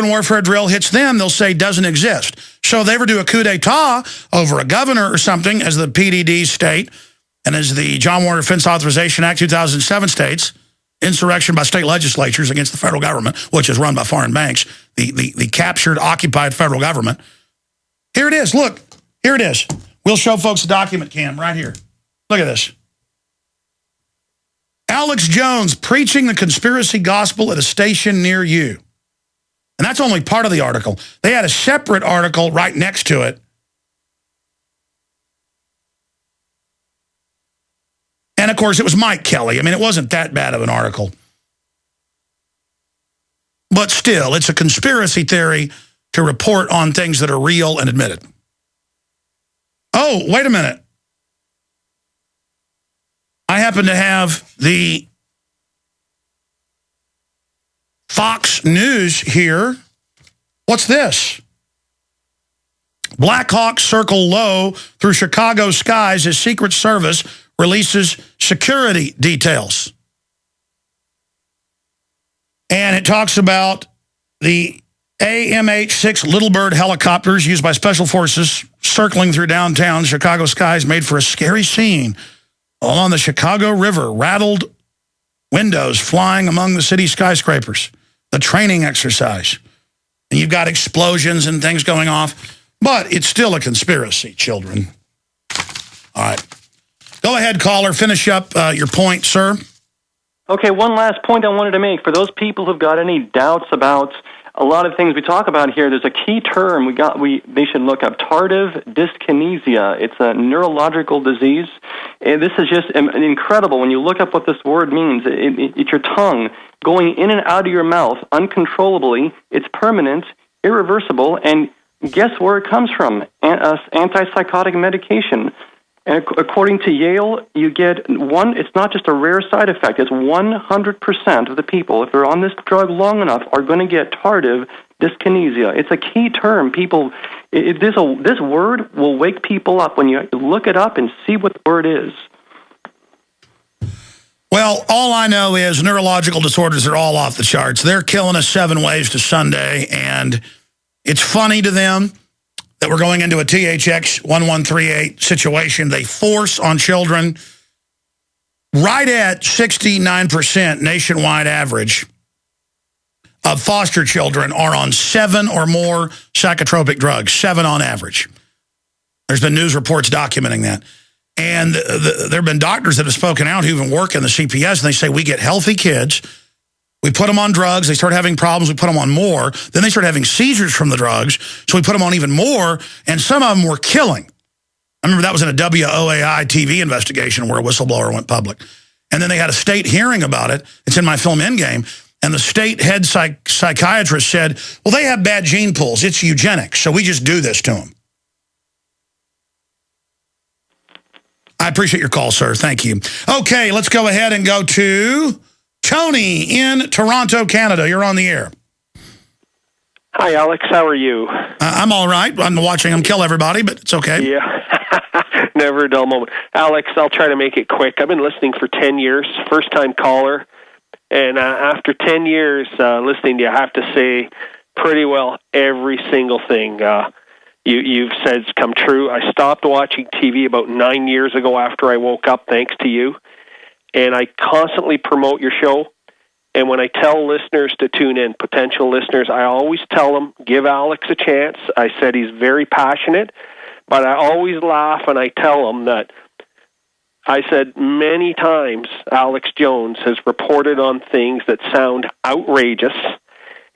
open warfare drill hits them, they'll say doesn't exist. So if they ever do a coup d'etat over a governor or something, as the PDD state, and as the John Warner Defense Authorization Act 2007 states, insurrection by state legislatures against the federal government, which is run by foreign banks, the captured, occupied federal government. Here it is. Look, here it is. We'll show folks the document cam right here. Look at this. Alex Jones preaching the conspiracy gospel at a station near you. And that's only part of the article. They had a separate article right next to it. And, of course, it was Mike Kelly. I mean, it wasn't that bad of an article. But still, it's a conspiracy theory to report on things that are real and admitted. Oh, wait a minute. I happen to have the Fox News here. What's this? Black Hawks circle low through Chicago skies as Secret Service releases security details. And it talks about the AMH-6 Little Bird helicopters used by special forces circling through downtown Chicago skies made for a scary scene along the Chicago River, rattled windows flying among the city skyscrapers, the training exercise. And you've got explosions and things going off, but it's still a conspiracy, children. All right. Go ahead, caller. Finish up your point, sir. Okay, one last point I wanted to make. For those people who've got any doubts about a lot of things we talk about here, there's a key term they should look up: tardive dyskinesia. It's a neurological disease. And this is just incredible. When you look up what this word means, it's your tongue going in and out of your mouth uncontrollably. It's permanent, irreversible, and guess where it comes from? Antipsychotic medication. And according to Yale, you get it's not just a rare side effect, it's 100% of the people, if they're on this drug long enough, are going to get tardive dyskinesia. It's a key term. This word will wake people up when you look it up and see what the word is. Well, all I know is neurological disorders are all off the charts. They're killing us 7 ways to Sunday, and it's funny to them that we're going into a THX 1138 situation. They force on children right at 69% nationwide average of foster children are on 7 or more psychotropic drugs, 7 on average. There's been news reports documenting that. And there have been doctors that have spoken out who even work in the CPS, and they say, we get healthy kids, we put them on drugs, they start having problems, we put them on more, then they start having seizures from the drugs, so we put them on even more, and some of them were killing. I remember that was in a WOAI TV investigation where a whistleblower went public. And then they had a state hearing about it. It's in my film Endgame. And the state head psychiatrist said, well, they have bad gene pools. It's eugenics, so we just do this to them. I appreciate your call, sir. Thank you. Okay, let's go ahead and go to Tony in Toronto, Canada. You're on the air. Hi, Alex. How are you? I'm all right. I'm watching them kill everybody, but it's okay. Yeah. Never a dull moment. Alex, I'll try to make it quick. I've been listening for 10 years, first-time caller. And after 10 years listening to you, I have to say pretty well every single thing you've said has come true. I stopped watching TV about 9 years ago after I woke up, thanks to you. And I constantly promote your show. And when I tell listeners to tune in, potential listeners, I always tell them, give Alex a chance. I said he's very passionate, but I always laugh and I tell them that I said many times Alex Jones has reported on things that sound outrageous.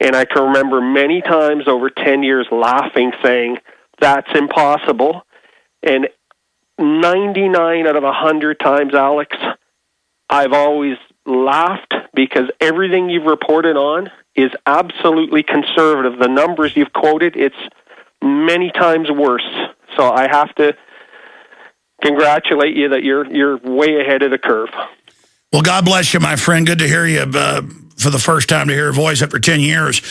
And I can remember many times over 10 years laughing, saying, that's impossible. And 99 out of 100 times, Alex, I've always laughed because everything you've reported on is absolutely conservative. The numbers you've quoted, it's many times worse. So I have to congratulate you that you're way ahead of the curve. Well, God bless you, my friend. Good to hear you for the first time to hear your voice after 10 years.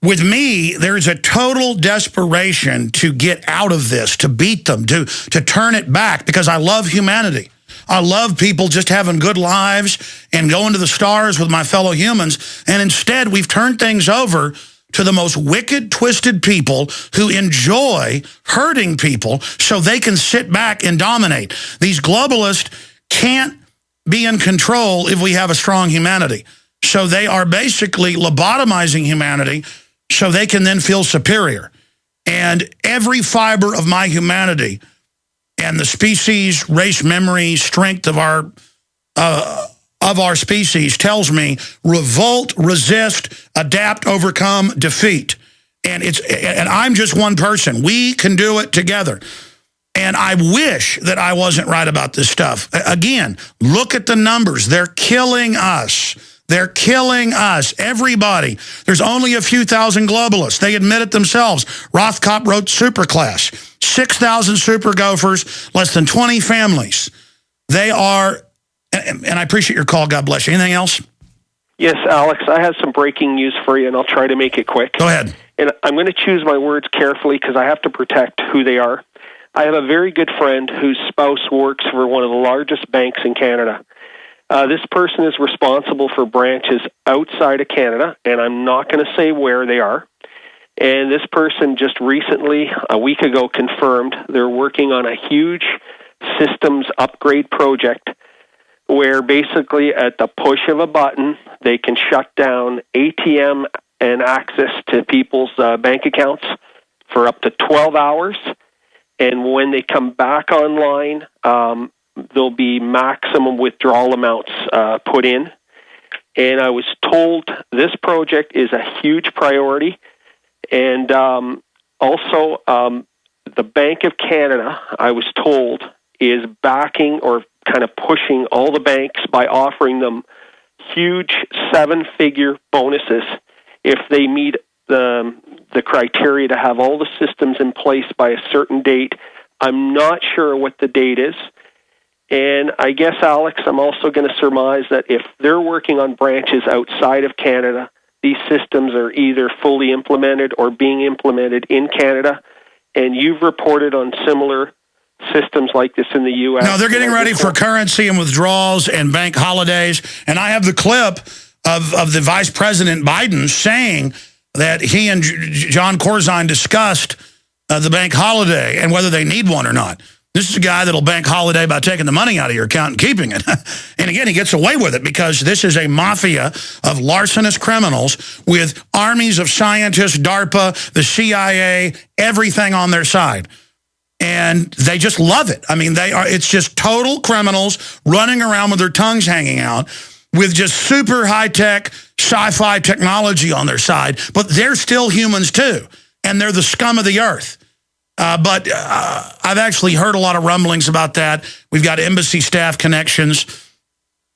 With me, there's a total desperation to get out of this, to beat them, to turn it back, because I love humanity. I love people just having good lives and going to the stars with my fellow humans. And instead, we've turned things over to the most wicked, twisted people who enjoy hurting people so they can sit back and dominate. These globalists can't be in control if we have a strong humanity. So they are basically lobotomizing humanity so they can then feel superior. And every fiber of my humanity and the species, race, memory, strength of our species tells me revolt, resist, adapt, overcome, defeat. And I'm just one person. We can do it together. And I wish that I wasn't right about this stuff. Again, look at the numbers. They're killing us. They're killing us. Everybody. There's only a few thousand globalists. They admit it themselves. Rothkopf wrote Superclass. 6,000 super gophers, less than 20 families. They are, and I appreciate your call. God bless you. Anything else? Yes, Alex, I have some breaking news for you, and I'll try to make it quick. Go ahead. And I'm going to choose my words carefully because I have to protect who they are. I have a very good friend whose spouse works for one of the largest banks in Canada. This person is responsible for branches outside of Canada, and I'm not going to say where they are. And this person just recently, a week ago, confirmed they're working on a huge systems upgrade project where basically at the push of a button, they can shut down ATM and access to people's bank accounts for up to 12 hours. And when they come back online, there'll be maximum withdrawal amounts put in. And I was told this project is a huge priority. And also, the Bank of Canada, I was told, is backing or kind of pushing all the banks by offering them huge 7-figure bonuses if they meet the criteria to have all the systems in place by a certain date. I'm not sure what the date is. And I guess, Alex, I'm also going to surmise that if they're working on branches outside of Canada, these systems are either fully implemented or being implemented in Canada. And you've reported on similar systems like this in the U.S. No, they're getting ready for currency and withdrawals and bank holidays. And I have the clip of the Vice President Biden saying that he and John Corzine discussed the bank holiday and whether they need one or not. This is a guy that'll bank holiday by taking the money out of your account and keeping it. And again, he gets away with it because this is a mafia of larcenous criminals with armies of scientists, DARPA, the CIA, everything on their side. And they just love it. I mean, it's just total criminals running around with their tongues hanging out with just super high-tech sci-fi technology on their side. But they're still humans too. And they're the scum of the earth. But I've actually heard a lot of rumblings about that. We've got embassy staff connections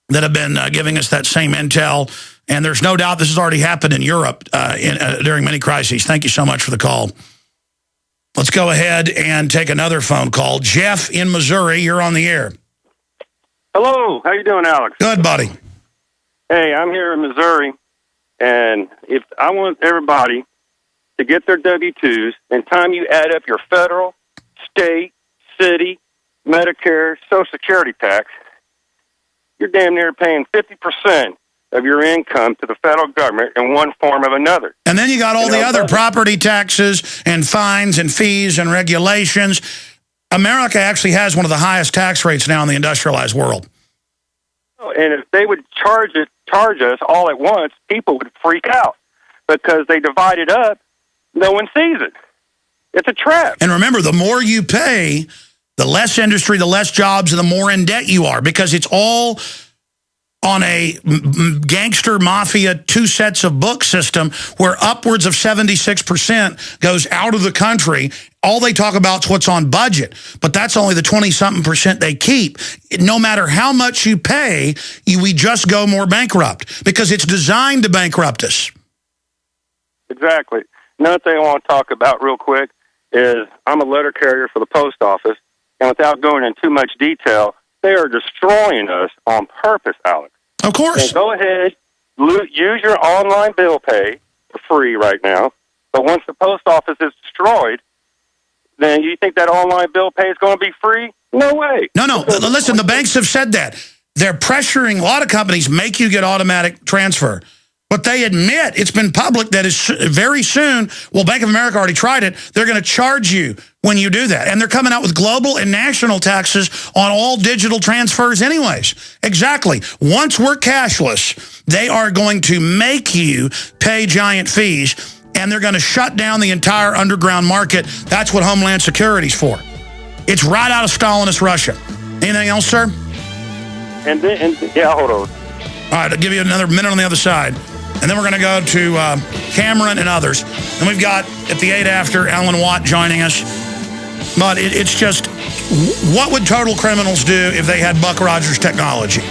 that have been giving us that same intel. And there's no doubt this has already happened in Europe during many crises. Thank you so much for the call. Let's go ahead and take another phone call. Jeff in Missouri, you're on the air. Hello. How you doing, Alex? Good, buddy. Hey, I'm here in Missouri, and if I want everybody to get their W-2s, and time you add up your federal, state, city, Medicare, Social Security tax, you're damn near paying 50% of your income to the federal government in one form or another. And then you got all the other property taxes and fines and fees and regulations. America actually has one of the highest tax rates now in the industrialized world. And if they would charge us all at once, people would freak out because they divide it up. No one sees it. It's a trap. And remember, the more you pay, the less industry, the less jobs, and the more in debt you are, because it's all on a gangster mafia 2 sets of book system where upwards of 76% goes out of the country. All they talk about is what's on budget, but that's only the 20-something% they keep. No matter how much you pay, we just go more bankrupt because it's designed to bankrupt us. Exactly. Another thing I want to talk about real quick is I'm a letter carrier for the post office, and without going into too much detail, they are destroying us on purpose, Alex. Of course. And go ahead, use your online bill pay for free right now, but once the post office is destroyed, then you think that online bill pay is going to be free? No way. No. Listen, the banks have said that. They're pressuring, a lot of companies make you get automatic transfer. But they admit, it's been public, that is very soon, well, Bank of America already tried it, they're going to charge you when you do that. And they're coming out with global and national taxes on all digital transfers anyways. Exactly. Once we're cashless, they are going to make you pay giant fees, and they're going to shut down the entire underground market. That's what Homeland Security's for. It's right out of Stalinist Russia. Anything else, sir? Yeah, hold on. All right, I'll give you another minute on the other side. And then we're going to go to Cameron and others. And we've got, at the 8 after, Alan Watt joining us. But it's just, what would total criminals do if they had Buck Rogers technology?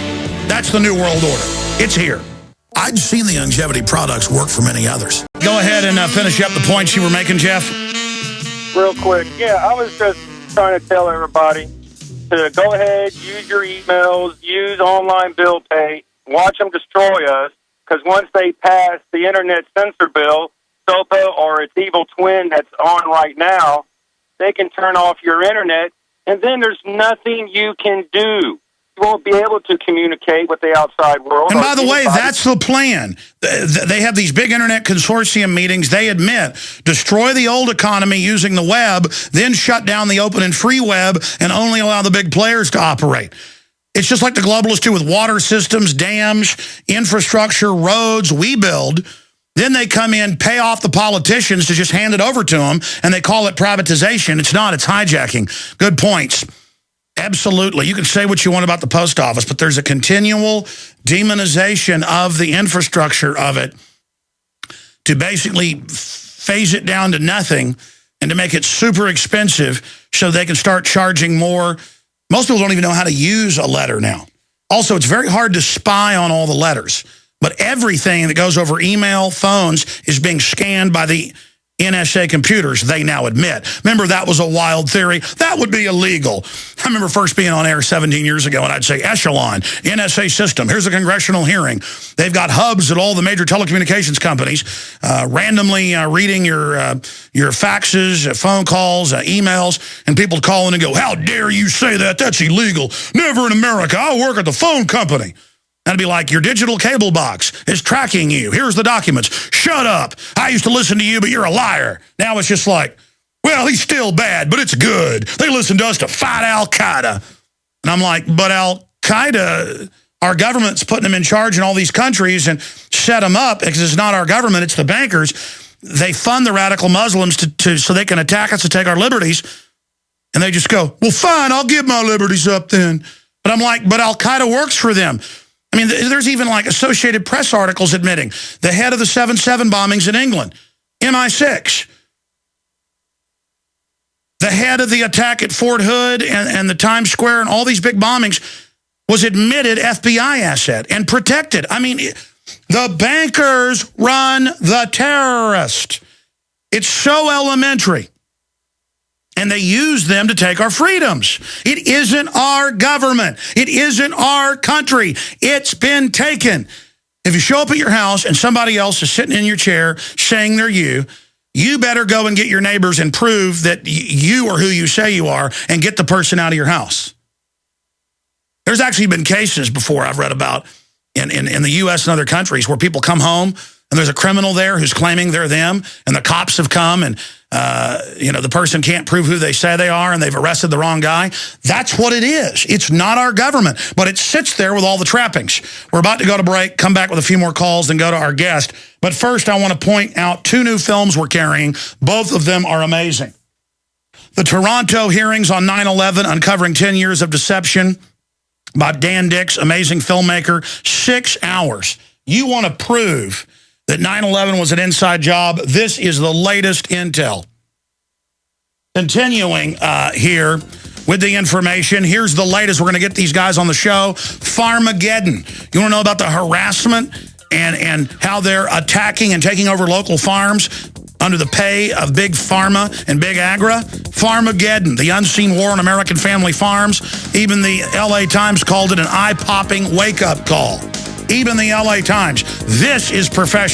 That's the new world order. It's here. I'd seen the longevity products work for many others. Go ahead and finish up the points you were making, Jeff. Real quick. Yeah, I was just trying to tell everybody to go ahead, use your emails, use online bill pay, watch them destroy us. Because once they pass the internet censor bill, SOPA or its evil twin that's on right now, they can turn off your internet, and then there's nothing you can do. You won't be able to communicate with the outside world. And by the way, that's the plan. They have these big internet consortium meetings. They admit, destroy the old economy using the web, then shut down the open and free web and only allow the big players to operate. It's just like the globalists do with water systems, dams, infrastructure, roads we build. Then they come in, pay off the politicians to just hand it over to them, and they call it privatization. It's not. It's hijacking. Good points. Absolutely. You can say what you want about the post office, but there's a continual demonization of the infrastructure of it to basically phase it down to nothing and to make it super expensive so they can start charging more. Most people don't even know how to use a letter now. Also, it's very hard to spy on all the letters. But everything that goes over email, phones, is being scanned by the NSA computers, they now admit. Remember, that was a wild theory. That would be illegal. I remember first being on air 17 years ago, and I'd say, Echelon, NSA system, here's a congressional hearing. They've got hubs at all the major telecommunications companies, randomly reading your faxes, phone calls, emails, and people call in and go, how dare you say that? That's illegal. Never in America. I work at the phone company. That'd be like, your digital cable box is tracking you. Here's the documents. Shut up. I used to listen to you, but you're a liar. Now it's just like, well, he's still bad, but it's good. They listen to us to fight Al-Qaeda. And I'm like, but Al-Qaeda, our government's putting them in charge in all these countries and set them up because it's not our government, it's the bankers. They fund the radical Muslims so they can attack us to take our liberties. And they just go, well, fine, I'll give my liberties up then. But I'm like, but Al-Qaeda works for them. I mean, there's even like Associated Press articles admitting the head of the 7/7 bombings in England, MI6. The head of the attack at Fort Hood and the Times Square and all these big bombings was admitted FBI asset and protected. I mean, the bankers run the terrorist. It's so elementary. And they use them to take our freedoms. It isn't our government. It isn't our country. It's been taken. If you show up at your house and somebody else is sitting in your chair saying they're you, you better go and get your neighbors and prove that you are who you say you are and get the person out of your house. There's actually been cases before I've read about in the U.S. and other countries where people come home and there's a criminal there who's claiming they're them, and the cops have come and the person can't prove who they say they are and they've arrested the wrong guy. That's what it is. It's not our government, but it sits there with all the trappings. We're about to go to break, come back with a few more calls, then go to our guest. But first, I want to point out 2 new films we're carrying. Both of them are amazing. The Toronto hearings on 9/11, uncovering 10 years of deception by Dan Dix, amazing filmmaker, 6 hours. You want to prove that 9/11 was an inside job? This is the latest intel. Continuing here with the information, here's the latest. We're going to get these guys on the show. Farmageddon. You want to know about the harassment and how they're attacking and taking over local farms under the pay of big pharma and big agra? Farmageddon, the unseen war on American family farms. Even the LA Times called it an eye-popping wake-up call. Even the LA Times. This is professional.